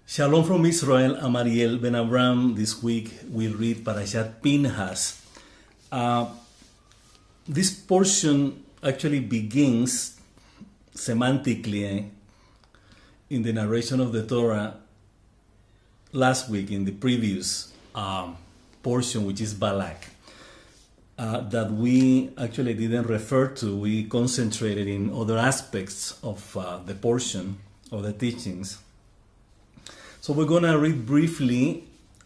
Shalom from Israel. I'm Ariel Ben Abraham. This week we read Parshat Pinchas. This portion actually begins semantically in the narration of the Torah last week in the previous portion, which is Balak, that we actually didn't refer to. We concentrated in other aspects of the portion of the teachings. So we're going to read briefly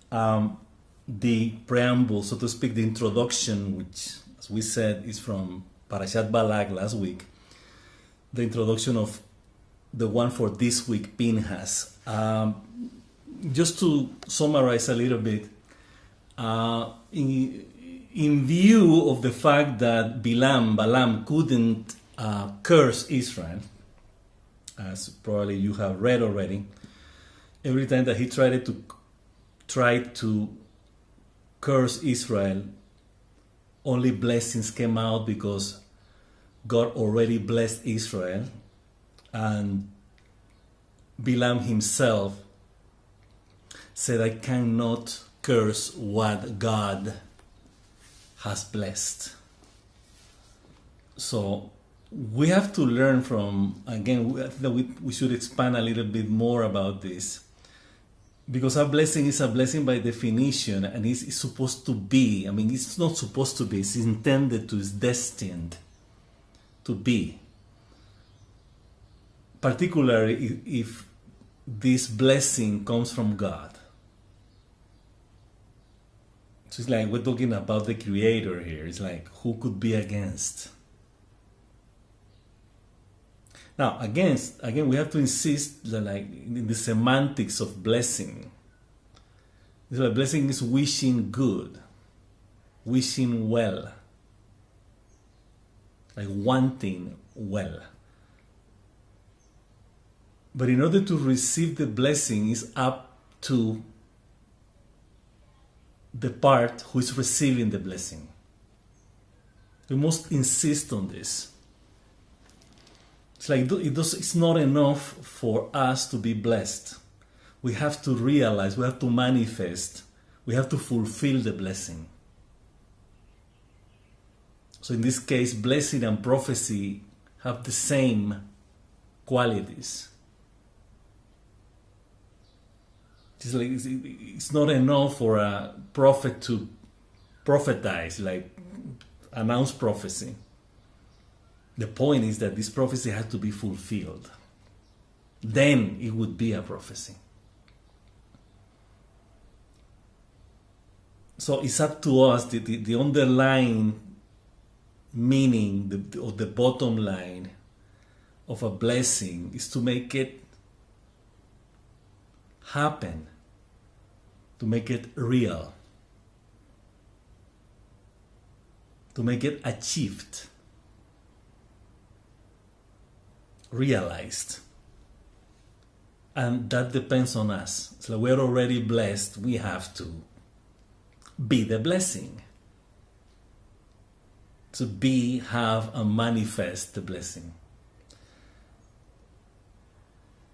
the preamble, so to speak, the introduction, which, as we said, is from Parashat Balak last week. The introduction of the one for this week, Pinchas. Just to summarize a little bit, in view of the fact that Balaam couldn't curse Israel, as probably you have read already, every time that he tried to curse Israel, only blessings came out because God already blessed Israel, and Balaam himself said, I cannot curse what God has blessed. So we have to learn from, again, we should expand a little bit more about this. Because a blessing is a blessing by definition, and it's supposed to be. I mean, it's not supposed to be. It's intended to, it's destined to be. Particularly if this blessing comes from God. So it's like we're talking about the Creator here. It's like, who could be against? Now, again, we have to insist that, like, in the semantics of blessing. So blessing is wishing good, wishing well, like wanting well. But in order to receive the blessing, is up to the part who is receiving the blessing. We must insist on this. It's like it's not enough for us to be blessed. We have to realize, we have to manifest, we have to fulfill the blessing. So in this case, blessing and prophecy have the same qualities. It's not enough for a prophet to prophesize, like announce prophecy. The point is that this prophecy had to be fulfilled. Then it would be a prophecy. So it's up to us, the underlying meaning, the bottom line of a blessing is to make it happen, to make it real, to make it achieved. Realized. And that depends on us. So we're already blessed. We have to be the blessing. To be, have, and manifest the blessing.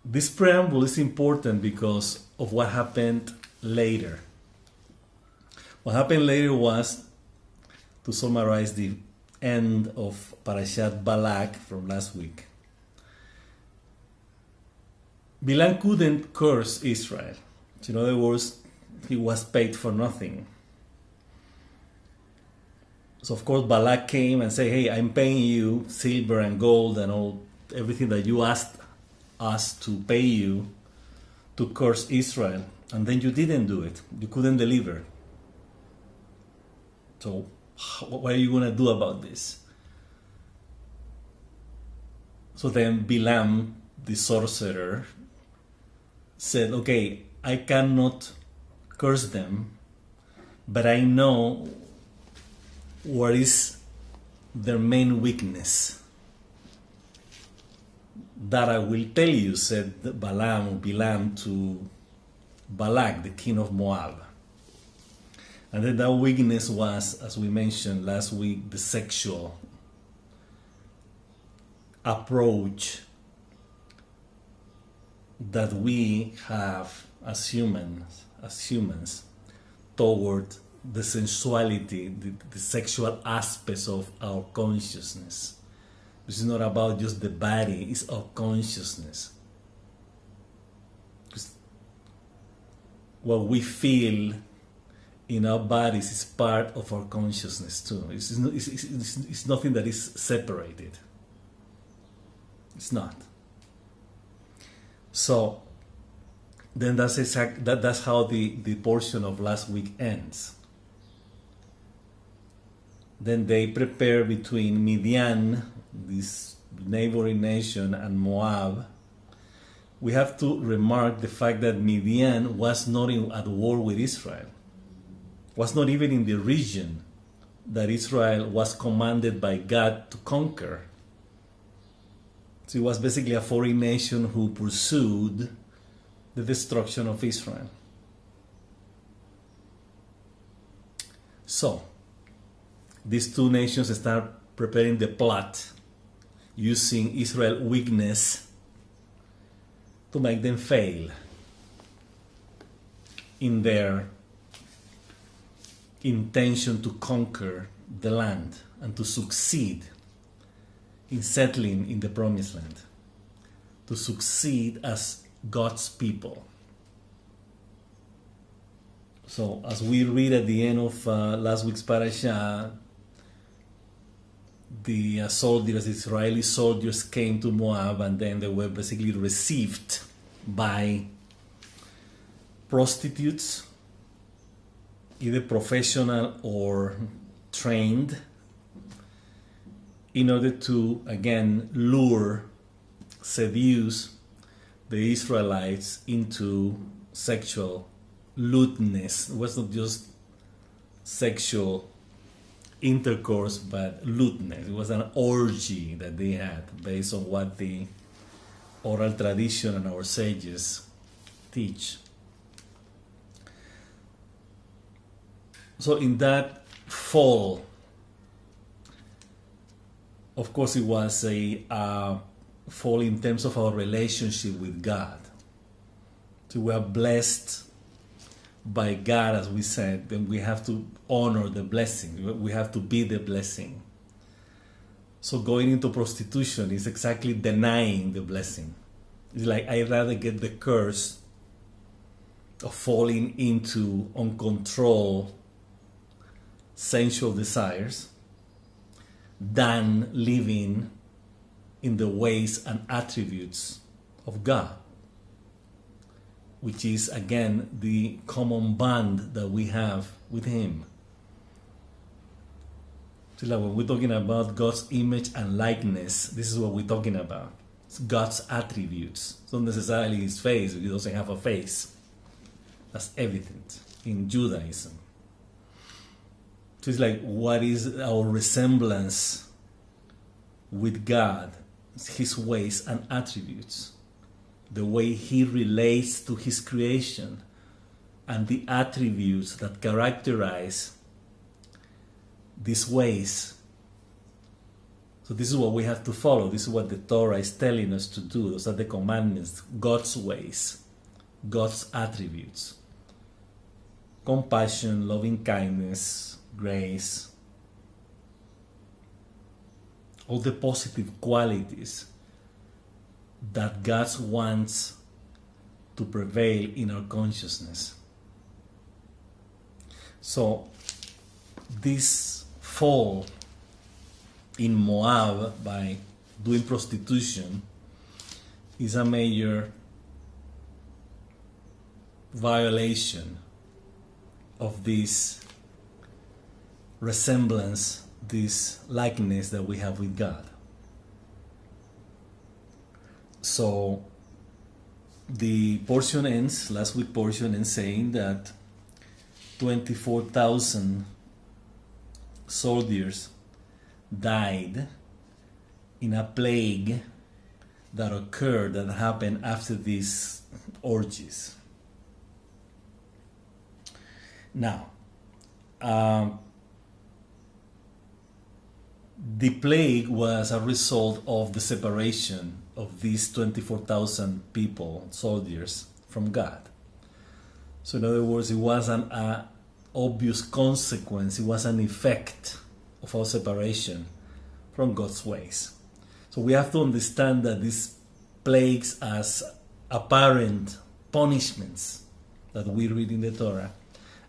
This preamble is important because of what happened later. What happened later was, to summarize the end of Parashat Balak from last week. Balaam couldn't curse Israel. In other words, he was paid for nothing. So of course Balak came and said, hey, I'm paying you silver and gold and everything that you asked us to pay you to curse Israel. And then you didn't do it. You couldn't deliver. So what are you going to do about this? So then Balaam, the sorcerer, said, okay, I cannot curse them, but I know what is their main weakness. That I will tell you, said Balaam to Balak, the king of Moab. And then that weakness was, as we mentioned last week, the sexual approach that we have as humans toward the sensuality, the sexual aspects of our consciousness. This is not about just the body, it's our consciousness. What we feel in our bodies is part of our consciousness too. It's nothing that is separated. It's not. So then that's how the portion of last week ends. Then they prepare between Midian, this neighboring nation, and Moab. We have to remark the fact that Midian was not at war with Israel, was not even in the region that Israel was commanded by God to conquer. So it was basically a foreign nation who pursued the destruction of Israel. So, these two nations start preparing the plot using Israel's weakness to make them fail in their intention to conquer the land and to succeed in settling in the promised land, to succeed as God's people. So as we read at the end of last week's Parshat, the soldiers, Israeli soldiers, came to Moab, and then they were basically received by prostitutes, either professional or trained, in order to, again, seduce the Israelites into sexual lewdness. It was not just sexual intercourse, but lewdness. It was an orgy that they had based on what the oral tradition and our sages teach. So in that fall, of course, it was a fall in terms of our relationship with God. So we are blessed by God, as we said, then we have to honor the blessing. We have to be the blessing. So going into prostitution is exactly denying the blessing. It's like I'd rather get the curse of falling into uncontrolled sensual desires than living in the ways and attributes of God, which is, again, the common bond that we have with Him. So like when we're talking about God's image and likeness, this is what we're talking about. It's God's attributes. It's not necessarily His face, because He doesn't have a face. That's evident in Judaism. So it's like, what is our resemblance with God? It's His ways and attributes. The way He relates to His creation and the attributes that characterize these ways. So this is what we have to follow. This is what the Torah is telling us to do. Those are the commandments, God's ways, God's attributes. Compassion, loving kindness, grace, all the positive qualities that God wants to prevail in our consciousness. So this fall in Moab by doing prostitution is a major violation of this resemblance, this likeness that we have with God. So the portion ends, last week portion ends saying that 24,000 soldiers died in a plague that occurred, that happened after these orgies. Now, the plague was a result of the separation of these 24,000 people, soldiers, from God. So in other words, it was an obvious consequence. It was an effect of our separation from God's ways. So we have to understand that these plagues as apparent punishments that we read in the Torah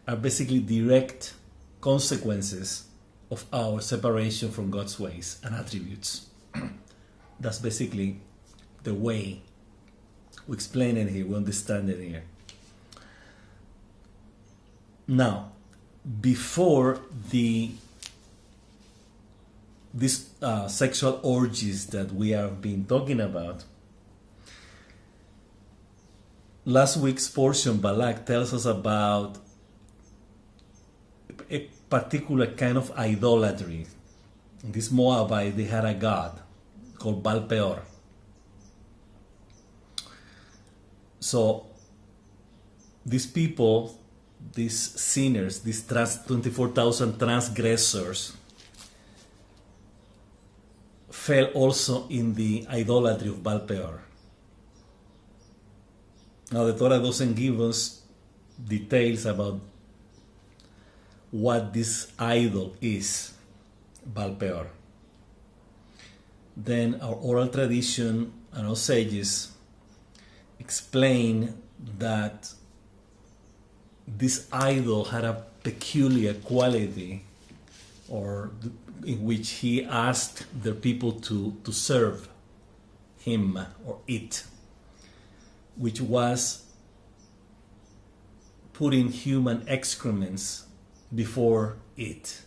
are basically direct consequences of our separation from God's ways and attributes. That's basically the way we explain it here, we understand it here. Now, before these sexual orgies that we have been talking about, last week's portion, Balak, tells us about a particular kind of idolatry. In this Moabite, they had a god called Baal Peor. So these people, these sinners, these 24,000 transgressors, fell also in the idolatry of Baal Peor. Now the Torah doesn't give us details about what this idol is, Baal Peor. Then our oral tradition and our sages explain that this idol had a peculiar quality, or in which he asked the people to serve him or it, which was putting human excrements before it.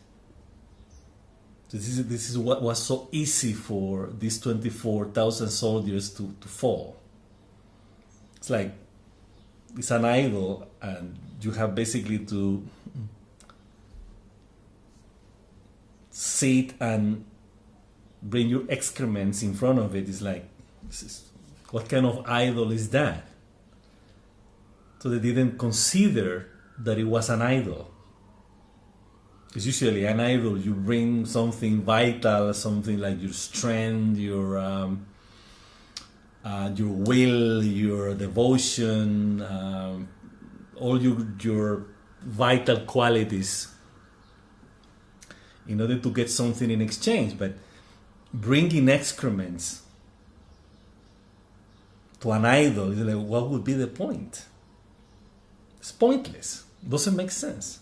So this is what was so easy for these 24,000 soldiers to fall. It's like it's an idol, and you have basically to sit and bring your excrements in front of it. It's like, what kind of idol is that? So they didn't consider that it was an idol. Because usually an idol, you bring something vital, something like your strength, your will, your devotion, all your vital qualities, in order to get something in exchange. But bringing excrements to an idol is like, what would be the point? It's pointless. Doesn't make sense.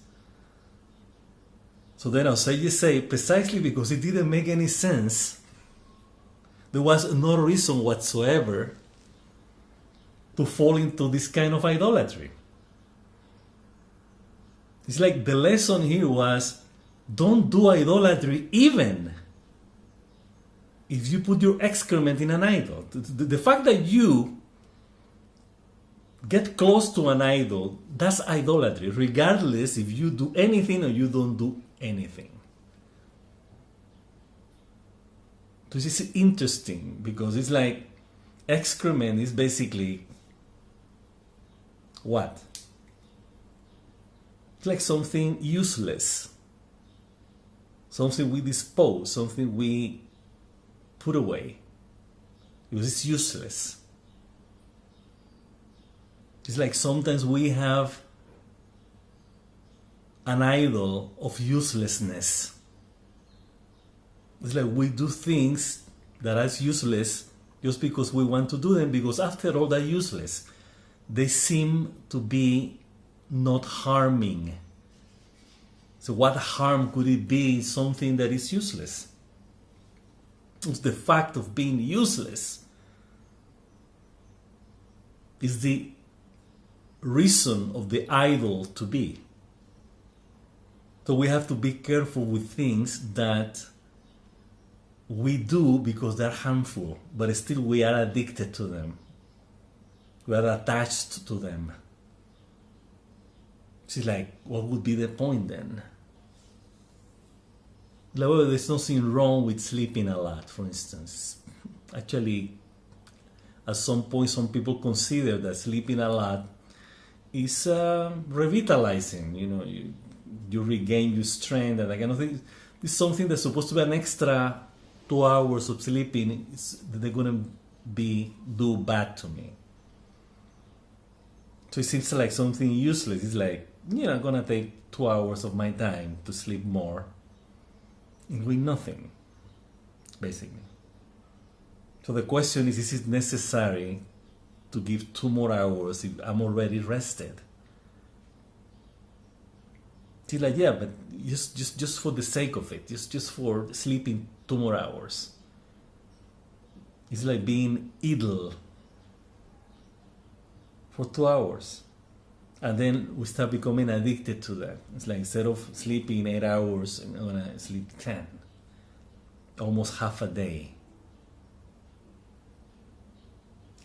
So then our sages say, precisely because it didn't make any sense, there was no reason whatsoever to fall into this kind of idolatry. It's like the lesson here was, don't do idolatry even if you put your excrement in an idol. The fact that you get close to an idol, that's idolatry, regardless if you do anything or you don't do anything. This is interesting because it's like excrement is basically what? It's like something useless, something we dispose, something we put away because it's useless. It's like sometimes we have an idol of uselessness. It's like we do things that are useless just because we want to do them, because after all, they're useless. They seem to be not harming. So what harm could it be in something that is useless? It's the fact of being useless is the reason of the idol to be. So we have to be careful with things that we do because they're harmful, but still we are addicted to them. We are attached to them. She's like, what would be the point then? Like, well, there's nothing wrong with sleeping a lot, for instance. Actually, at some point, some people consider that sleeping a lot is revitalizing. You know, you regain your strength and that kind of thing. It's something that's supposed to be an extra 2 hours of sleeping. They're going to do bad to me. So it seems like something useless. It's like, I'm gonna take 2 hours of my time to sleep more and doing nothing, basically. So the question is it necessary to give 2 more hours if I'm already rested? It's like, yeah, but just for the sake of it, just for sleeping 2 more hours. It's like being idle for 2 hours. And then we start becoming addicted to that. It's like instead of sleeping 8 hours, I'm gonna sleep 10. Almost half a day.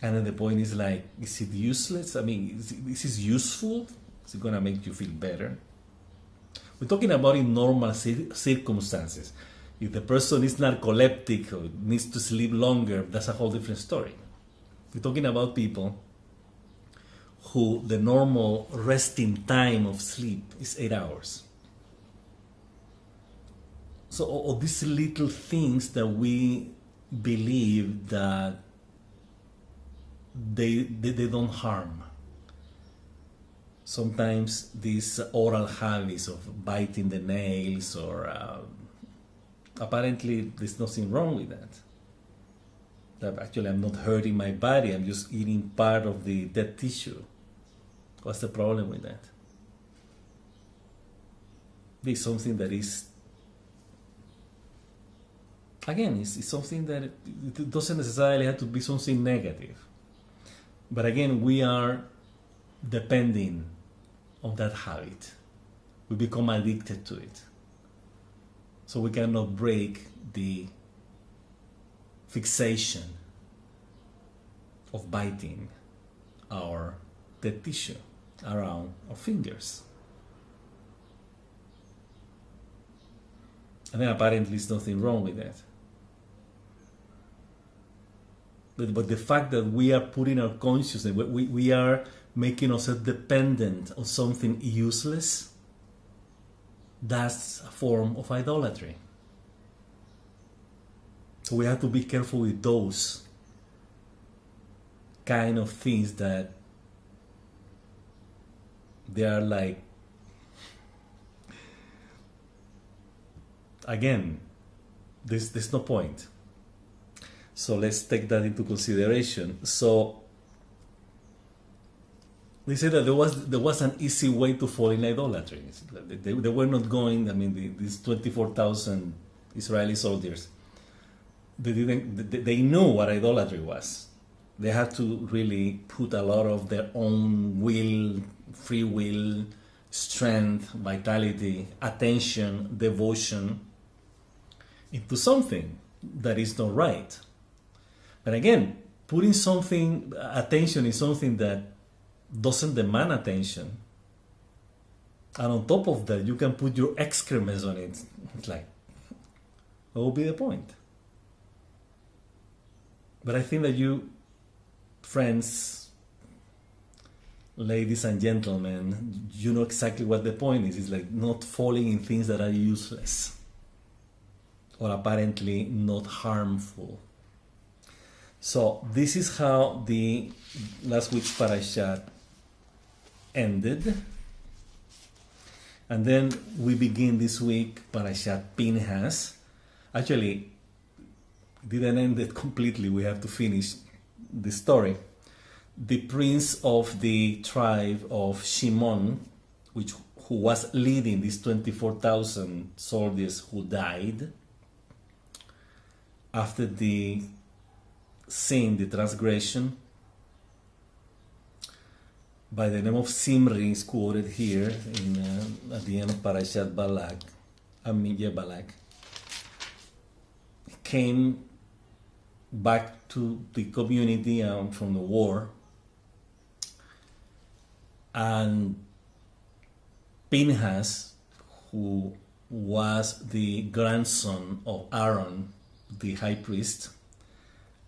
And then the point is like, is it useless? I mean, is this useful? Is it gonna make you feel better? We're talking about in normal circumstances. If the person is narcoleptic or needs to sleep longer, that's a whole different story. We're talking about people who the normal resting time of sleep is 8 hours. So all these little things that we believe that they don't harm. Sometimes these oral habits of biting the nails or apparently there's nothing wrong with that. That actually I'm not hurting my body, I'm just eating part of the dead tissue. What's the problem with that? It's something that is, again, it's something that it doesn't necessarily have to be something negative. But again, we are depending on that habit. We become addicted to it. So we cannot break the fixation of biting our dead tissue around our fingers. And then apparently there's nothing wrong with that. But the fact that we are putting our consciousness, we are making ourselves dependent on something useless, that's a form of idolatry. So we have to be careful with those kind of things that they are like, again, there's no point. So let's take that into consideration. So they said that there was an easy way to fall in idolatry. They were not going. I mean, these 24,000 Israeli soldiers. They knew what idolatry was. They had to really put a lot of their own will, free will, strength, vitality, attention, devotion into something that is not right. But again, putting attention in something that doesn't demand attention, and on top of that, you can put your excrements on it. It's like, what will be the point? But I think that you, friends, ladies and gentlemen, you know exactly what the point is. It's like not falling in things that are useless or apparently not harmful. So this is how the last week's Parshat ended. And then we begin this week Parshat Pinchas. Actually, it didn't end it completely. We have to finish the story. The prince of the tribe of Shimon, who was leading these 24,000 soldiers who died after the sin, the transgression, by the name of Simri, is quoted here at the end of Parshat Balak, Balak, came back to the community from the war, and Pinchas, who was the grandson of Aaron, the high priest,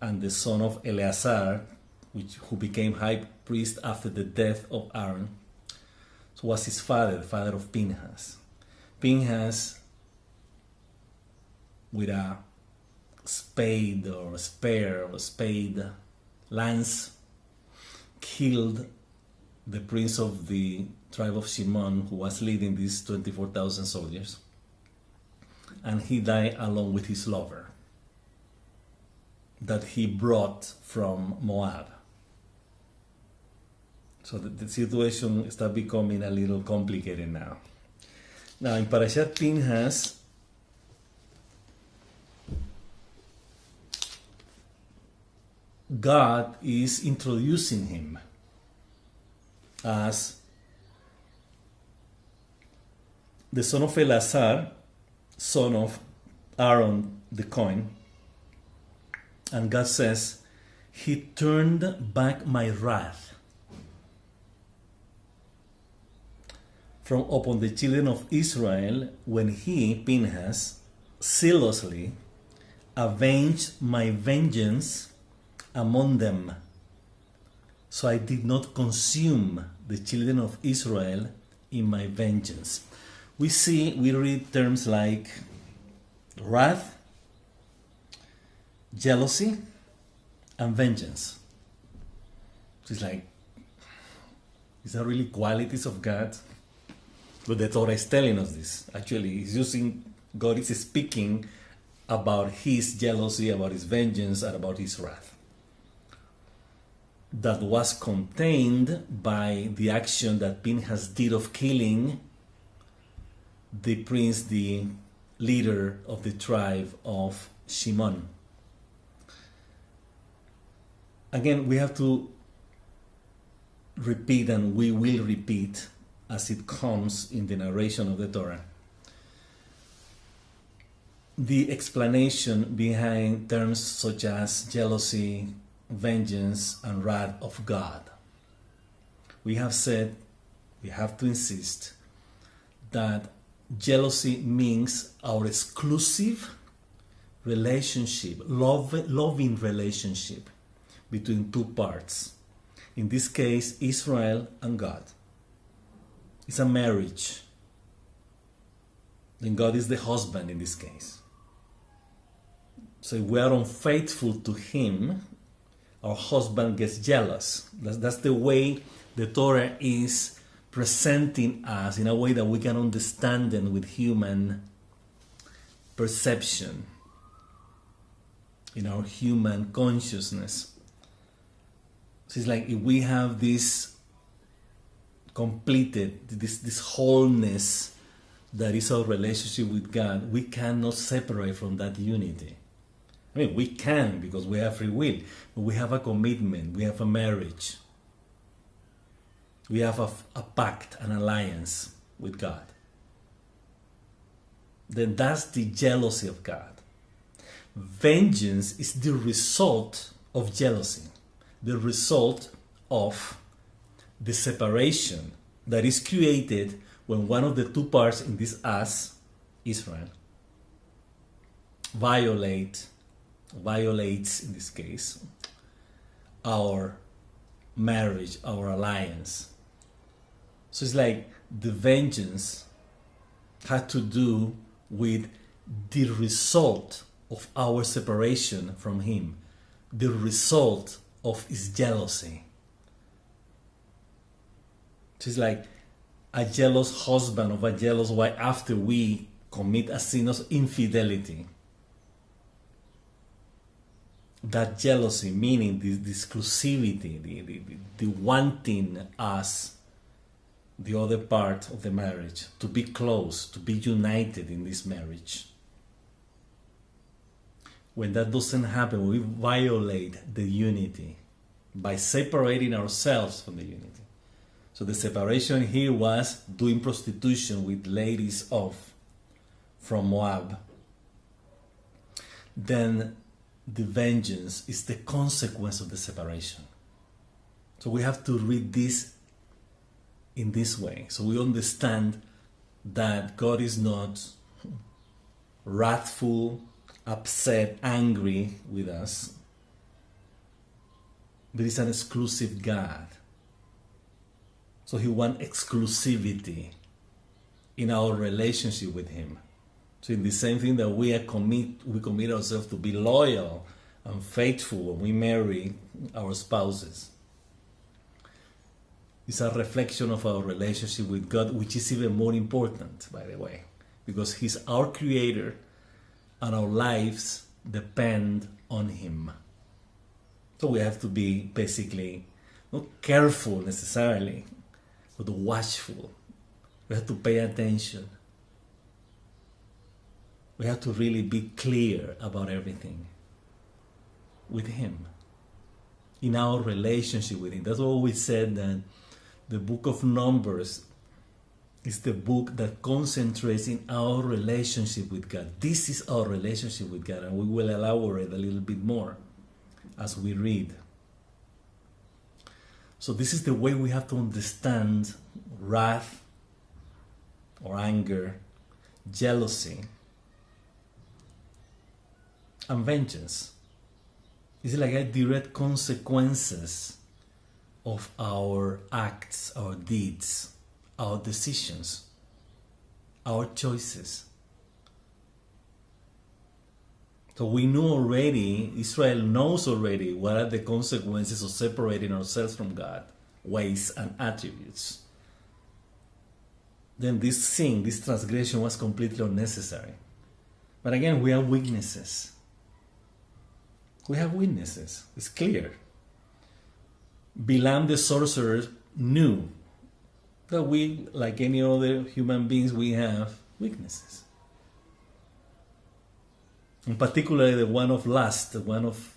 and the son of Eleazar, who became high priest after the death of Aaron, so was his father, the father of Pinchas. Pinchas, with a spade or a spear or a spade lance, killed the prince of the tribe of Shimon, who was leading these 24,000 soldiers, and he died along with his lover that he brought from Moab. So the situation starts becoming a little complicated now. Now in Parshat Pinchas, God is introducing him as the son of Eleazar, son of Aaron the Cohen. And God says, he turned back my wrath from upon the children of Israel when he, Pinchas, zealously avenged my vengeance among them. So I did not consume the children of Israel in my vengeance. We read terms like wrath, jealousy, and vengeance. It's like, these are really qualities of God. But the Torah is telling us this. Actually, God is speaking about his jealousy, about his vengeance, and about his wrath. That was contained by the action that Pinchas did of killing the prince, the leader of the tribe of Shimon. Again, we have to repeat, and we will repeat as it comes in the narration of the Torah, the explanation behind terms such as jealousy, vengeance, and wrath of God. We have said, we have to insist, that jealousy means our exclusive relationship, loving relationship between two parts. In this case, Israel and God. It's a marriage. Then God is the husband in this case. So if we are unfaithful to him, our husband gets jealous. That's the way the Torah is presenting us, in a way that we can understand them with human perception, in our human consciousness. So it's like if we have this completed, this wholeness that is our relationship with God, we cannot separate from that unity. I mean, we can because we have free will, but we have a commitment, we have a marriage, we have a pact, an alliance with God. Then that's the jealousy of God. Vengeance is the result of jealousy, the result of the separation that is created when one of the two parts in this us, Israel, violates in this case our marriage, our alliance. So it's like the vengeance had to do with the result of our separation from him, the result of his jealousy. So it's like a jealous husband of a jealous wife after we commit a sin of infidelity. That jealousy, meaning the exclusivity, the wanting us, the other part of the marriage, to be close, to be united in this marriage. When that doesn't happen, we violate the unity by separating ourselves from the unity. So the separation here was doing prostitution with ladies from Moab. Then the vengeance is the consequence of the separation. So we have to read this in this way, so we understand that God is not wrathful, upset, angry with us, but He's an exclusive God. So He wants exclusivity in our relationship with Him. So in the same thing that we commit ourselves to be loyal and faithful when we marry our spouses. It's a reflection of our relationship with God, which is even more important, by the way, because He's our creator and our lives depend on Him. So we have to be basically not careful necessarily, but watchful. We have to pay attention. We have to really be clear about everything with Him, in our relationship with Him. That's why we said that the book of Numbers is the book that concentrates in our relationship with God. This is our relationship with God, and we will elaborate a little bit more as we read. So this is the way we have to understand wrath or anger, jealousy, and vengeance. It's like a direct consequences of our acts, our deeds, our decisions, our choices. So we know already, Israel knows already what are the consequences of separating ourselves from God, ways and attributes. Then this sin, this transgression was completely unnecessary. But again, we have weaknesses. We have weaknesses. It's clear. Balaam the sorcerer knew that we, like any other human beings, we have weaknesses. In particular, the one of lust, the one of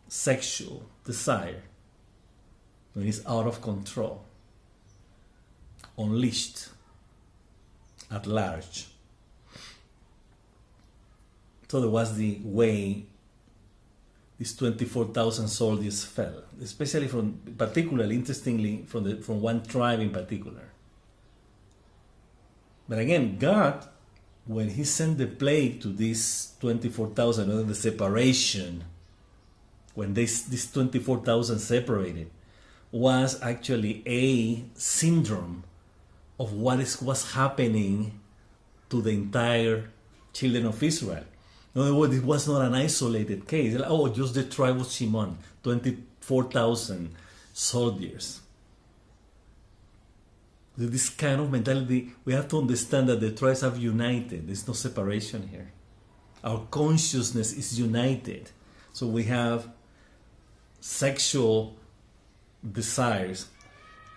sexual desire, when it's out of control, unleashed at large. So that was the way these 24,000 soldiers fell, especially particularly, interestingly, from one tribe in particular. But again, God, when He sent the plague to these 24,000, the separation, when these 24,000 separated, was actually a syndrome of what was happening to the entire children of Israel. In other words, it was not an isolated case. Like, oh, just the tribe of Shimon, 24,000 soldiers. This kind of mentality, we have to understand that the tribes have united. There's no separation here. Our consciousness is united. So we have sexual desires,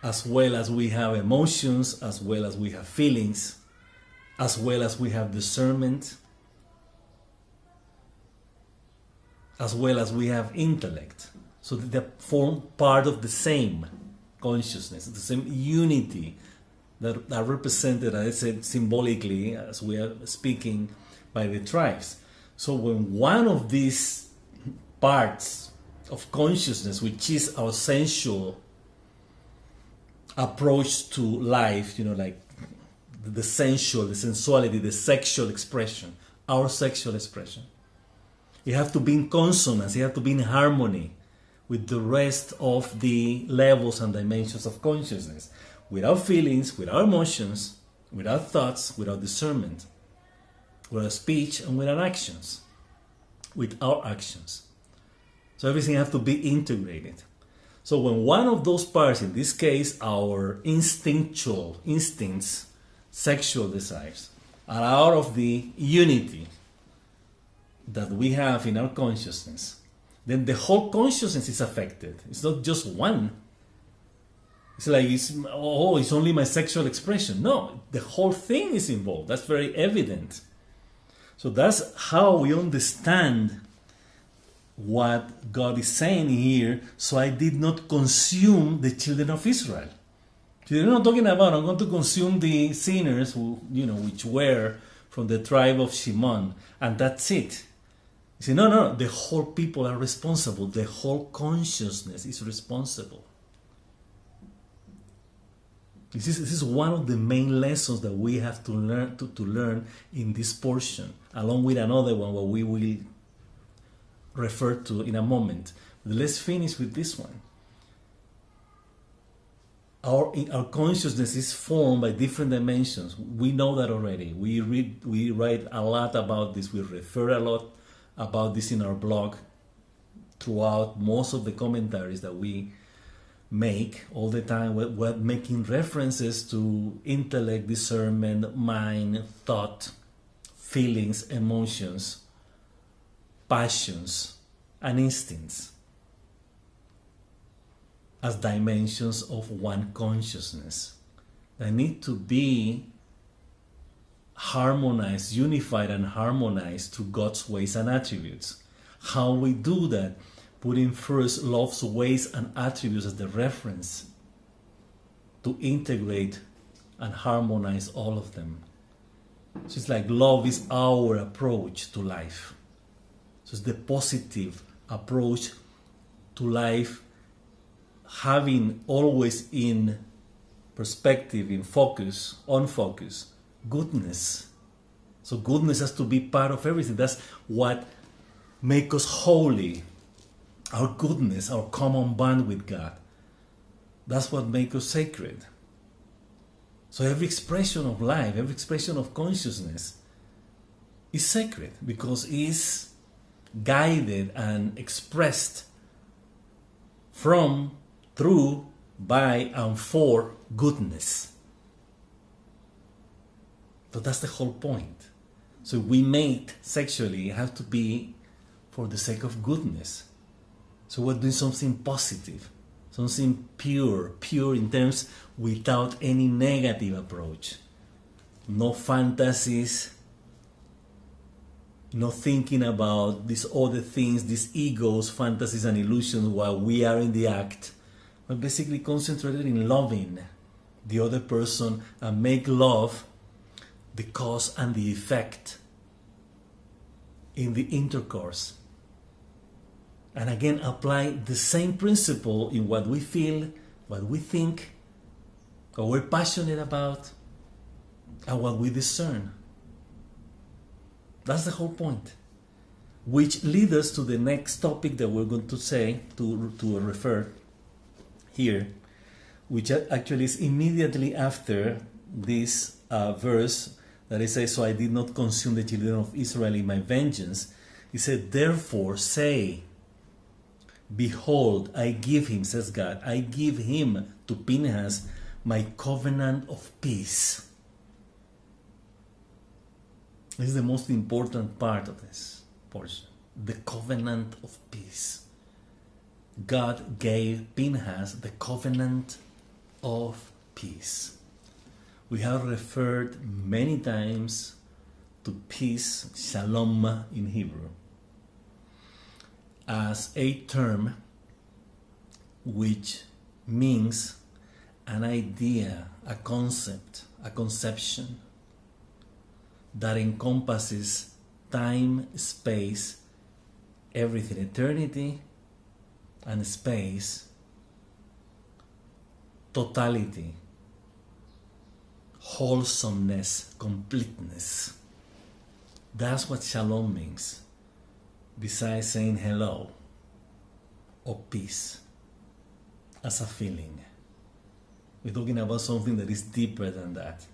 as well as we have emotions, as well as we have feelings, as well as we have discernment, as well as we have intellect. So they form part of the same consciousness, the same unity that are represented, as I said, symbolically, as we are speaking, by the tribes. So when one of these parts of consciousness, which is our sensual approach to life, like the sensual, the sensuality, the sexual expression, our sexual expression, you have to be in consonance, you have to be in harmony with the rest of the levels and dimensions of consciousness. Without feelings, without emotions, without thoughts, without discernment, without speech, and without actions. With our actions. So everything has to be integrated. So when one of those parts, in this case our instincts, sexual desires, are out of the unity that we have in our consciousness, then the whole consciousness is affected. It's not just one. It's like, it's only my sexual expression. No, the whole thing is involved. That's very evident. So that's how we understand what God is saying here. So I did not consume the children of Israel. So they're not talking about, I'm going to consume the sinners who, which were from the tribe of Shimon, and that's it. You say, no, the whole people are responsible. The whole consciousness is responsible. This is one of the main lessons that we have to learn in this portion, along with another one what we will refer to in a moment. But let's finish with this one. Our consciousness is formed by different dimensions. We know that already. We write a lot about this. We refer a lot about this in our blog throughout most of the commentaries that we make all the time. We're making references to intellect, discernment, mind, thought, feelings, emotions, passions, and instincts as dimensions of one consciousness that need to be harmonized, unified and harmonized to God's ways and attributes. How we do that? Putting first love's ways and attributes as the reference to integrate and harmonize all of them. So it's like love is our approach to life. So it's the positive approach to life, having always in perspective, in focus, on focus, goodness. So goodness has to be part of everything. That's what makes us holy. Our goodness, our common bond with God. That's what makes us sacred. So every expression of life, every expression of consciousness is sacred because it's guided and expressed from, through, by, and for goodness. So that's the whole point. So we mate sexually, it has to be for the sake of goodness. So we're doing something positive, something pure in terms without any negative approach. No fantasies, no thinking about these other things, these egos, fantasies, and illusions while we are in the act. We're basically concentrated in loving the other person and make love the cause and the effect in the intercourse. And again, apply the same principle in what we feel, what we think, what we're passionate about, and what we discern. That's the whole point. Which leads us to the next topic that we're going to say, to refer here, which actually is immediately after this verse that it says, "So I did not consume the children of Israel in my vengeance." He said, "Therefore say, behold, I give him," says God, "I give him to Pinchas my covenant of peace." This is the most important part of this portion. The covenant of peace. God gave Pinchas the covenant of peace. We have referred many times to peace, shalom in Hebrew, as a term which means an idea, a concept, a conception that encompasses time, space, everything, eternity and space, totality, wholesomeness, completeness. That's what shalom means, besides saying hello or peace as a feeling. We're talking about something that is deeper than that.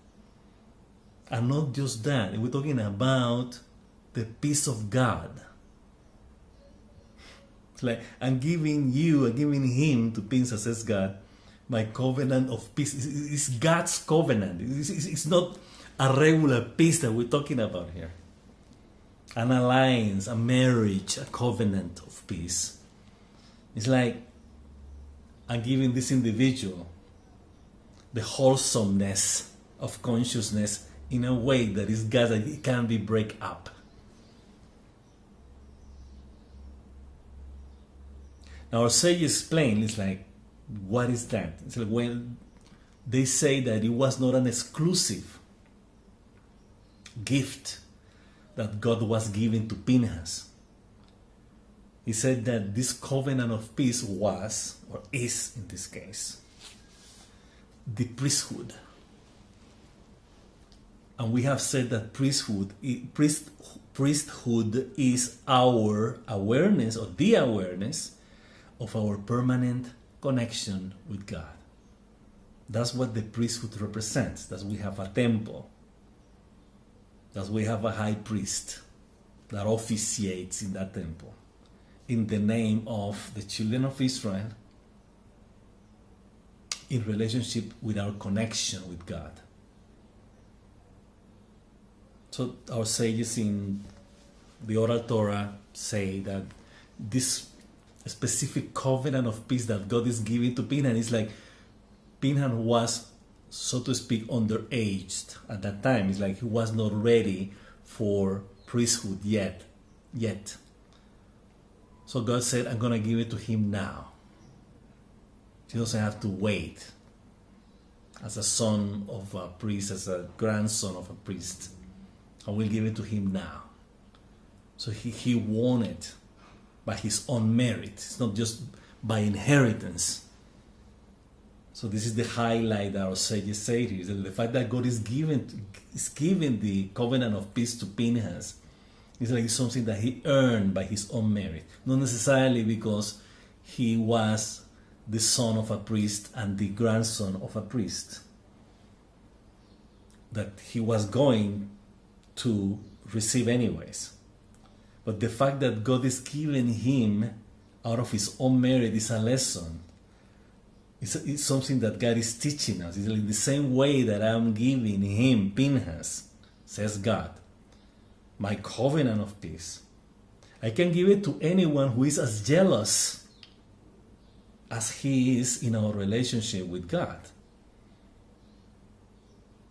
And not just that, we're talking about the peace of God. It's like, I'm giving him to Pinchas, says God, my covenant of peace. It's God's covenant. It's not a regular peace that we're talking about here. An alliance, a marriage, a covenant of peace. It's like I'm giving this individual the wholesomeness of consciousness in a way that is God, that it can be break up. Now our sage explained, it's like, what is that? It's like when they say that it was not an exclusive gift that God was giving to Pinchas. He said that this covenant of peace was, or is in this case, the priesthood. And we have said that priesthood is our awareness, or the awareness of our permanent connection with God. That's what the priesthood represents. That we have a temple. That we have a high priest that officiates in that temple in the name of the children of Israel in relationship with our connection with God. So our sages in the oral Torah say that this specific covenant of peace that God is giving to Pinchas is like Pinchas was, so to speak, underaged at that time. It's like he was not ready for priesthood yet. So God said, I'm going to give it to him now. He doesn't have to wait as a son of a priest, as a grandson of a priest. I will give it to him now. So he won it by his own merit. It's not just by inheritance. So this is the highlight that our sages say here, is that the fact that God is giving the covenant of peace to Pinchas is like something that he earned by his own merit. Not necessarily because he was the son of a priest and the grandson of a priest, that he was going to receive anyways. But the fact that God is giving him out of his own merit is a lesson. It's something that God is teaching us. It's like the same way that I'm giving him, Pinchas, says God, my covenant of peace. I can give it to anyone who is as jealous as he is in our relationship with God.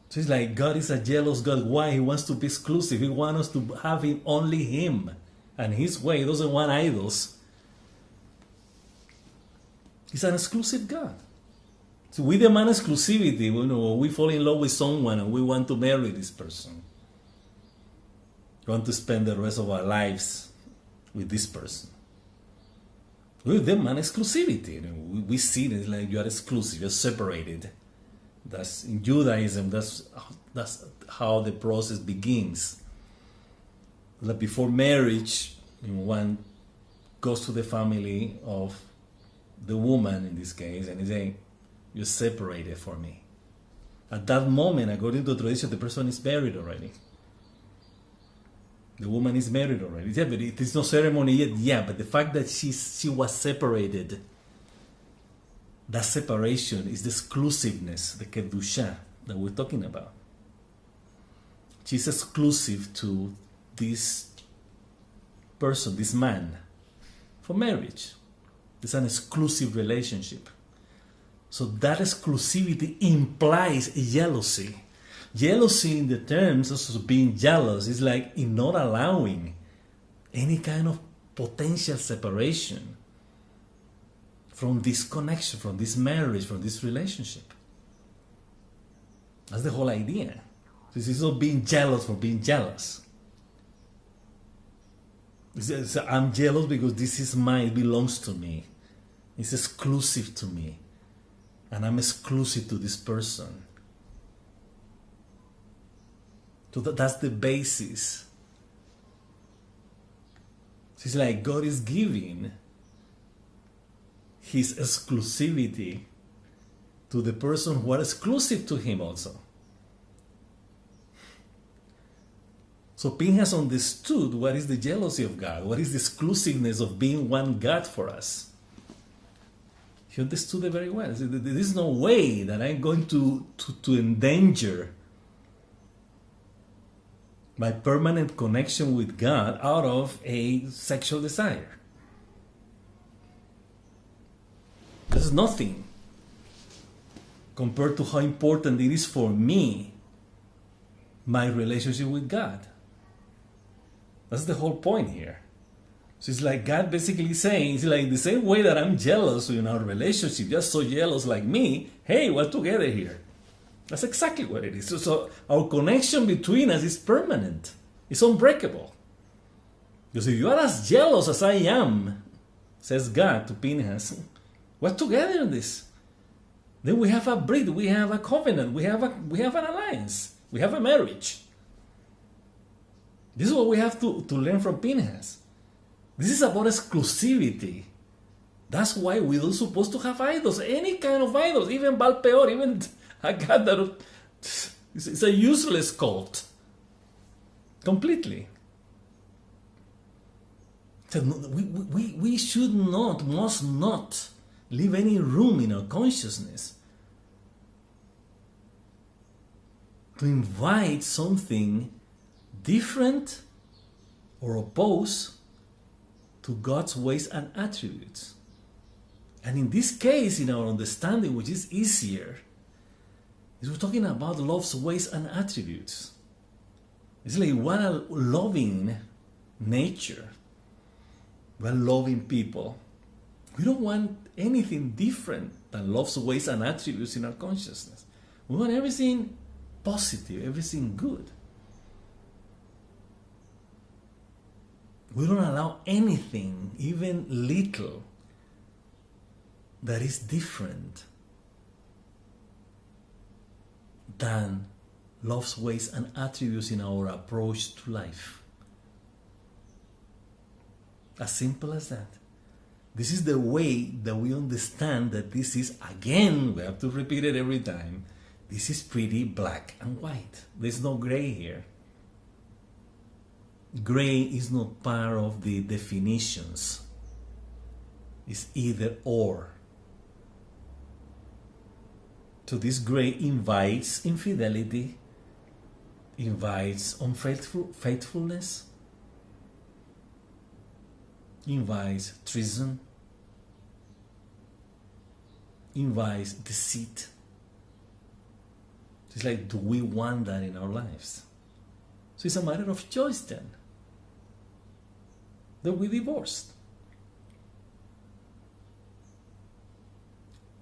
So it's like God is a jealous God. Why? He wants to be exclusive. He wants us to have only him and his way. He doesn't want idols. He's an exclusive God. So we demand exclusivity. We fall in love with someone and we want to marry this person. We want to spend the rest of our lives with this person. We demand exclusivity. We see it like you are exclusive, you're separated. That's in Judaism. That's how the process begins. Like before marriage, one goes to the family of the woman in this case, and he say, "You're separated from me." At that moment, according to tradition, the person is married already. The woman is married already. Yeah, but it is no ceremony yet. Yeah, but the fact that she was separated, that separation is the exclusiveness, the kedusha that we're talking about. She's exclusive to this person, this man, for marriage. It's an exclusive relationship. So that exclusivity implies jealousy. Jealousy in the terms of being jealous is like in not allowing any kind of potential separation from this connection, from this marriage, from this relationship. That's the whole idea. This is not being jealous for being jealous. I'm jealous because this is mine, it belongs to me. It's exclusive to me. And I'm exclusive to this person. So that's the basis. It's like God is giving his exclusivity to the person who are exclusive to him also. So Pinchas understood what is the jealousy of God, what is the exclusiveness of being one God for us. He understood it very well. There is no way that I'm going to endanger my permanent connection with God out of a sexual desire. This is nothing compared to how important it is for me, my relationship with God. That's the whole point here. So it's like God basically saying, it's like the same way that I'm jealous in our relationship, just so jealous like me, hey, we're together here. That's exactly what it is. So our connection between us is permanent. It's unbreakable. Because if you are as jealous as I am, says God to Pinchas, we're together in this. Then we have a breed, we have a covenant, we have an alliance, we have a marriage. This is what we have to learn from Pinchas. This is about exclusivity. That's why we're not supposed to have idols, any kind of idols, even Baal Peor, even a god that it's a useless cult. Completely. So we should not, must not leave any room in our consciousness to invite something different or opposed to God's ways and attributes. And in this case, in our understanding, which is easier, is we're talking about love's ways and attributes. It's like what a loving nature, we're loving people. We don't want anything different than love's ways and attributes in our consciousness. We want everything positive, everything good. We don't allow anything, even little, that is different than love's ways and attributes in our approach to life. As simple as that. This is the way that we understand that this is, again, we have to repeat it every time, this is pretty black and white. There's no gray here. Gray is not part of the definitions. It's either or. So this gray invites infidelity, invites unfaithfulness, invites treason, invites deceit. It's like, do we want that in our lives? So it's a matter of choice then. That we divorced.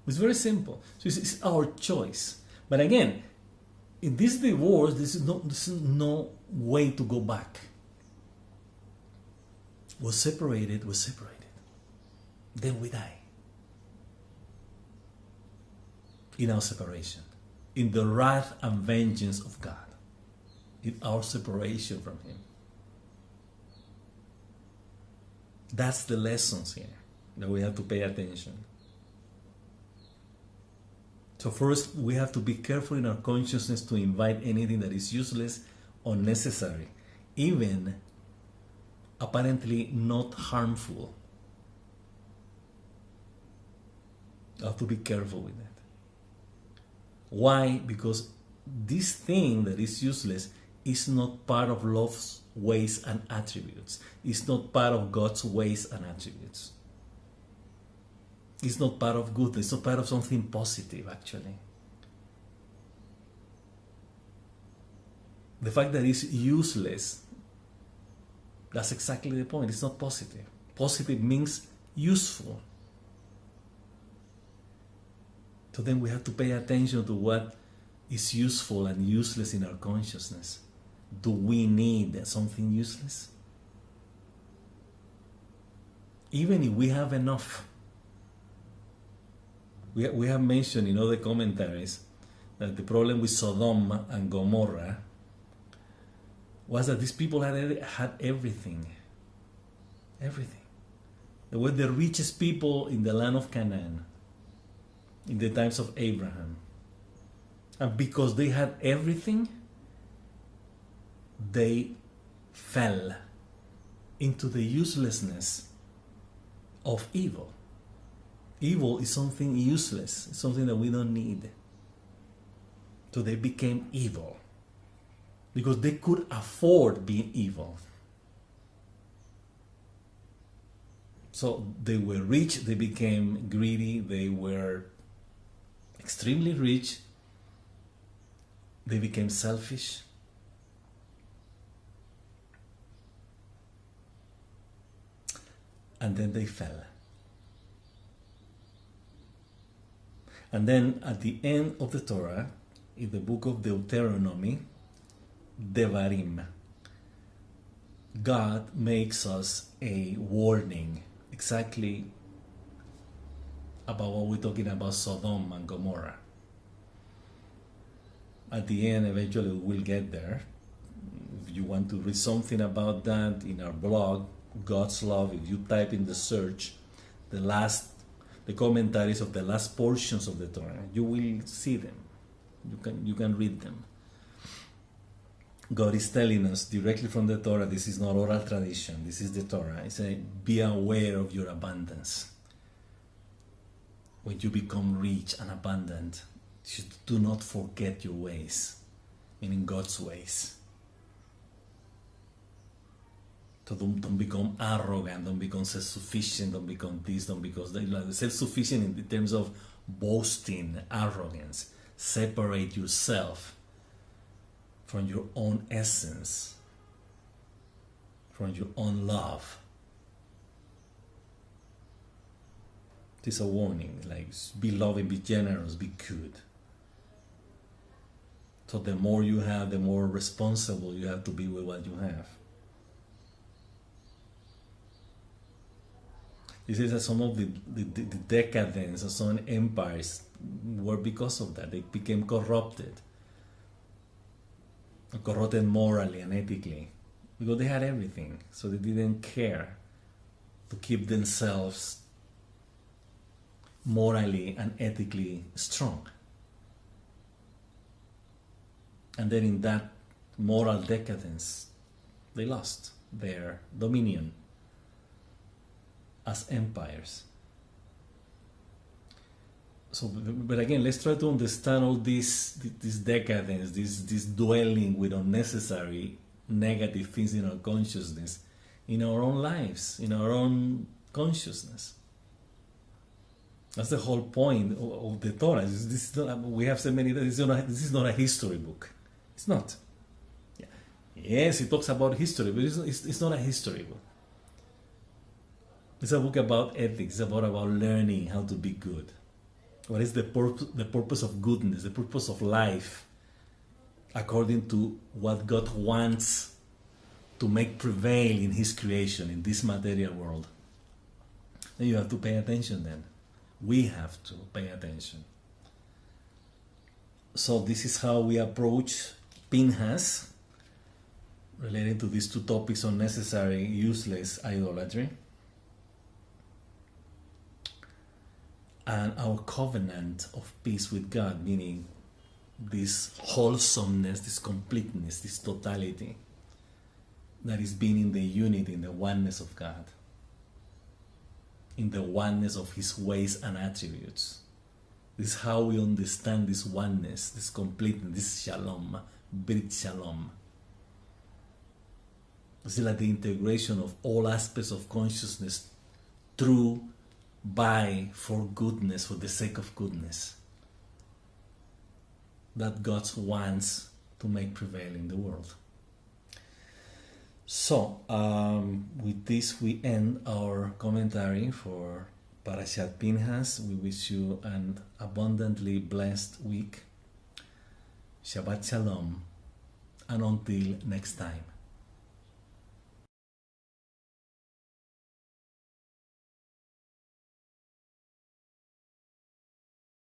It's very simple. So it's our choice. But again, in this divorce, this is no way to go back. We're separated. Then we die. In our separation. In the wrath and vengeance of God. In our separation from Him. That's the lessons here that we have to pay attention. So first, we have to be careful in our consciousness to invite anything that is useless, unnecessary, even apparently not harmful. I have to be careful with that. Why? Because this thing that is useless is not part of love's ways and attributes. It's not part of God's ways and attributes. It's not part of goodness. It's not part of something positive, actually. The fact that it's useless, that's exactly the point. It's not positive. Positive means useful. So then we have to pay attention to what is useful and useless in our consciousness. Do we need something useless? Even if we have enough. We have mentioned in other commentaries that the problem with Sodom and Gomorrah was that these people had everything. Everything. They were the richest people in the land of Canaan in the times of Abraham. And because they had everything, they fell into the uselessness of evil. Evil is something useless, it's something that we don't need. So they became evil because they could afford being evil. So they were rich, they became greedy, they were extremely rich, they became selfish. And then they fell. And then at the end of the Torah, in the book of Deuteronomy, Devarim, God makes us a warning exactly about what we're talking about Sodom and Gomorrah. At the end, eventually we'll get there. If you want to read something about that in our blog, God's Love, if you type in the search the commentaries of the last portions of the Torah, you will see them. You can read them. God is telling us directly from the Torah, this is not oral tradition, this is the Torah. It's saying, be aware of your abundance. When you become rich and abundant, do not forget your ways. meaning God's ways. So don't become arrogant, don't become self-sufficient, don't become this, don't become that. Self-sufficient in terms of boasting, arrogance. Separate yourself from your own essence, from your own love. This is a warning, like be loving, be generous, be good. So the more you have, the more responsible you have to be with what you have. This is that some of the decadence of some empires were because of that. They became corrupted morally and ethically, because they had everything, so they didn't care to keep themselves morally and ethically strong. And then in that moral decadence, they lost their dominion as empires. So, but again, let's try to understand all this decadence, this dwelling with unnecessary negative things in our consciousness, in our own lives, in our own consciousness. That's the whole point of the Torah. This is not, we have said many times, this is not a history book. It's not. Yeah. Yes, it talks about history, but it's not a history book. It's a book about ethics. It's about learning how to be good. What is the purpose of goodness, the purpose of life, according to what God wants to make prevail in His creation, in this material world. Then you have to pay attention then. We have to pay attention. So this is how we approach Pinchas relating to these two topics: unnecessary, useless idolatry, and our covenant of peace with God, meaning this wholesomeness, this completeness, this totality that is being in the unity, in the oneness of God, in the oneness of His ways and attributes. This is how we understand this oneness, this completeness, this shalom, Brit Shalom. It's like the integration of all aspects of consciousness through, by, for goodness, for the sake of goodness, that God wants to make prevail in the world. So, with this we end our commentary for Parshat Pinchas. We wish you an abundantly blessed week. Shabbat Shalom, and until next time.